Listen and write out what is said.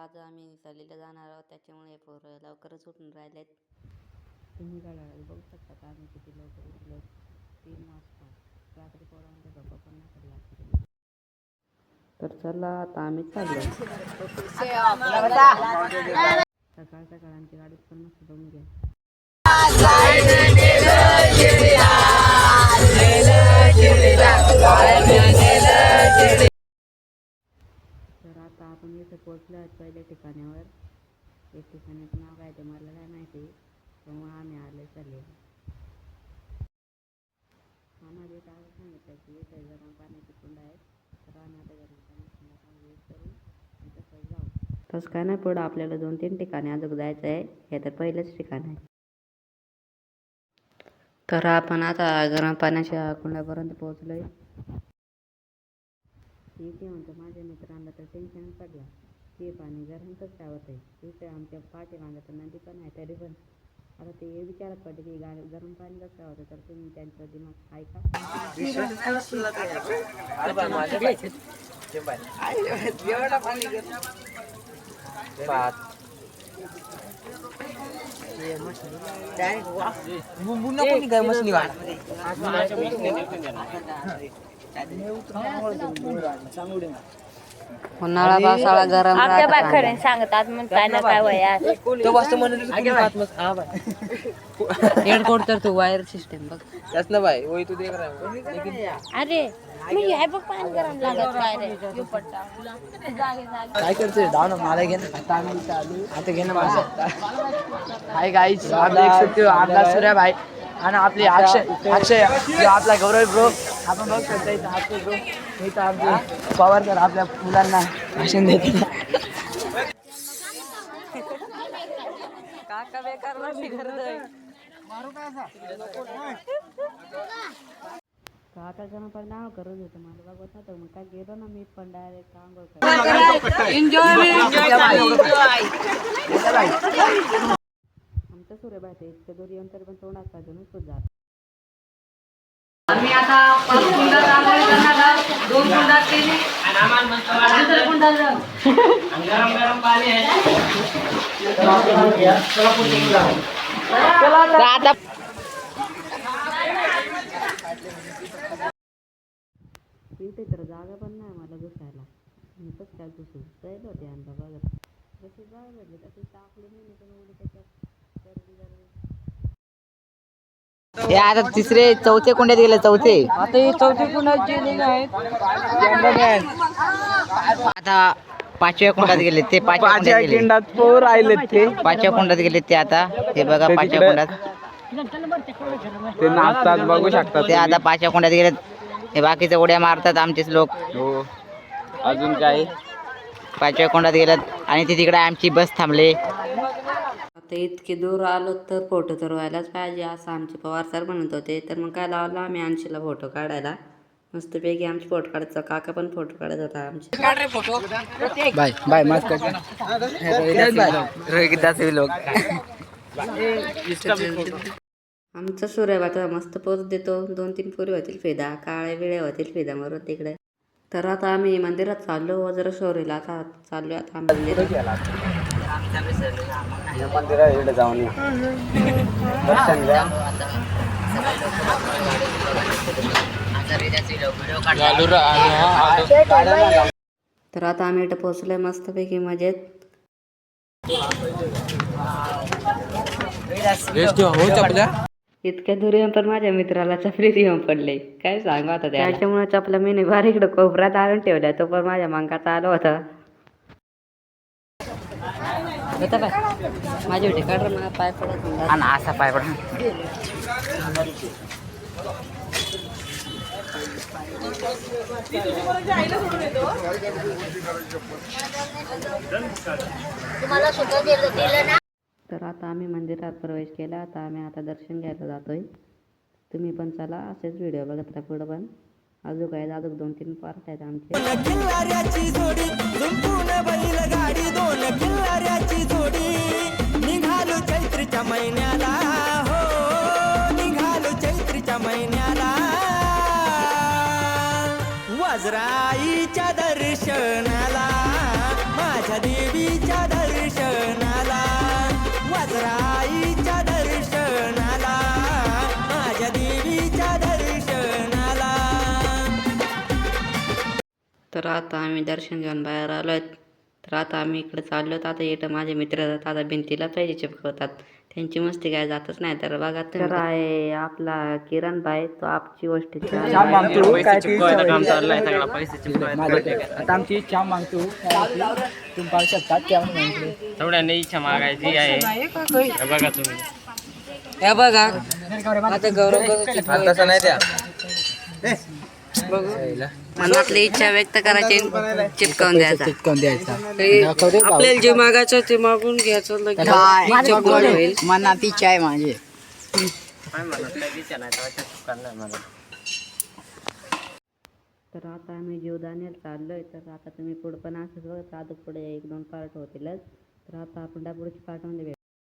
आज आम्ही सहलीला जाणार आहोत, त्याच्यामुळे पोरं लवकरच उठून राहिलेत. तुम्ही काय बघू शकता का आम्ही किती लवकर उठलो. 3 वाजता. रात्री पोरांच्या झोपा पण नाही लागली. तर चला आता आम्ही चाललो. सकाळ सकाळची गाडीत पण मस्त बघून घ्या. तर आता आपण इथे पोहोचलो आहोत पहिल्या ठिकाणावर. एक ठिकाणाचं नाव काय ते मला काय माहिती, तेव्हा आम्ही आले चालले. आम्हाला इथं असं सांगितलं की इथे गरम पाण्याची कुंड आहे, तर आम्ही आता गरम पाण्याची यूज करून तसं जाऊ. तसं काय नाही, पुढं आपल्याला 2-3 ठिकाणी अजून जायचं आहे. हे तर पहिलंच ठिकाण आहे. तर आपण आता गरम पाण्याच्या कुंडापर्यंत पोहोचलो आहे. इथे म्हणतो माझ्या मित्रांना तर टेन्शन पडला. ते पाणी गरमच ठेवत आहे. इथे आमच्या पाठीमागं तर नदी पण आहे, तरी पण आता ते विचारत पडले की गरम पाणी कसं होतं. तर तुम्ही त्यांचं दिमाग ऐका. उन्हाळा पावसाळा गरम सांगतात म्हणताय ना काय वयात एअरपोर्ट तर तू वायर सिस्टम बघ. ना भाई वही तू देख रहा है. अरे मी हे बघ पाणी गरम लागत काय रे काय करते जाऊ ना मला घे ना आता घे ना माझा. हाय गाईज आप देख सकते हो आपला सूर्या भाई आणि आपले अक्षय जो आपला गौरव ब्रो. आपण बघ शकता इथं आपले ब्रो इथं आपले पवार तर आपल्या मुलांना भाषण देते. काका बेकार मस्ती करतोय. काका जण पण नाव करत होतं मला बघत नव्हतं, मग काय गेलो ना मी पण डायरेक्ट आंघोळ आमच्या सूर्यबाई इतकं दूर येऊन तरी पण तोंडात पाहिजे नुसतं जात. आम्ही आता 5 कुंडात आंघोळ करणार आहोत. 2 कुंडात केली आणि कुंडात गरम गरम पाणी आहे. आता इथे तर जागा पण नाही मला घुसायला. मी कसं काय घुसू जायला होते अंदा बघत. जशी जागा भेटली तशी टाकली मी पण उडी त्याच्यात. आता तिसरे चौथे कुंड्यात गेले. चौथे आता हे चौथी कुणाची आहेत. आता 5व्या कुंडात गेले ते. 5व्या कुंडात पोर राहिले ते. 5व्या कुंडात गेले ते. आता हे बघा 5व्या कुंडात ते नाचतात बघू शकता ते. आता 5व्या कुंडात गेलेत. हे बाकीचे उड्या मारतात आमचेच लोक. हो अजून काय 5व्या कुंडात गेलेत आणि ते तिकडे आमची बस थांबले. आता इतके दूर आलो तर फोटो तर व्हायलाच पाहिजे असं आमचे पवार सर म्हणत होते. तर मग काय लावलं आम्ही अंशीला फोटो काढायला. मस्तपैकी आमची फोटो काढायचा. काका पण फोटो काढत होता आमचे. बाय बाय मस्त लोक. आमचा सूर्यबाचा मस्त पोच देतो. 2-3 पोरी होतील फिदा, काळ्या वेळ्या होतील फिदा मारून तिकडे. तर आता आम्ही मंदिरात चाललो. वज्र शौरीला आता चाललो. आता मंदिरात जाऊन दर्शन घ्या. तर आता आम्ही इथं पोचलोय मस्तपैकी मजेत. इतक्या दूर येऊन पण माझ्या मित्राला चपलीत येऊन पडले. काय सांगू आता त्याच्यामुळे चपला मी बारीकडे कोपऱ्यात आणून ठेवल्या. तो पण माझ्या मांगात आलो होता. माझ्या भेटी काढ मला पाय पडत आणि असा पाय पडा. तर आता आम्ही मंदिरात प्रवेश केला. आता आम्ही दर्शन घ्यायला जातोय. तुम्ही पण चला असेच व्हिडिओ बघत राहा पुढं पण. अजून काय अजून 2-3 पार्ट आहेत आमचे. निघालो चैत्रच्या महिन्याला हो, निघालो चैत्रच्या महिन्याला. वज्राईच्या दर्शनाला माझ्या देवीच्या तर आता आम्ही दर्शन घेऊन बाहेर आलो आहेत. तर आता आम्ही इकडे चाललो तर आता इथं माझे मित्र जातात आता भिंतीला पहिले चिपकवतात. त्यांची मस्ती काय जातच नाही. तर बघा तर आहे आपला किरण भाई तो आपची गोष्ट चहा मागतो काय ती आता आमची चहा मागतो तुम्ही पाहू शकता त्यामुळे तेवढ्याने इच्छा मागायची आहे हे बघा तुम्ही हे बघा आता गौरव तसं नाही द्या मनातली इच्छा व्यक्त करायची चिपकवून द्यायचा. आपल्याला जे मागायचं ते मागून घ्यायचं होईल. मनात इच्छा आहे माझी. काय म्हणत काही इच्छा नाही तेव्हा करणार मला तर आता आम्ही जीवदानीला चाललोय. तर आता तुम्ही पुढं पण असंच बघत आता पुढे 1-2 पार्ट होतीलच. तर आता आपण पुढच्या पार्टमध्ये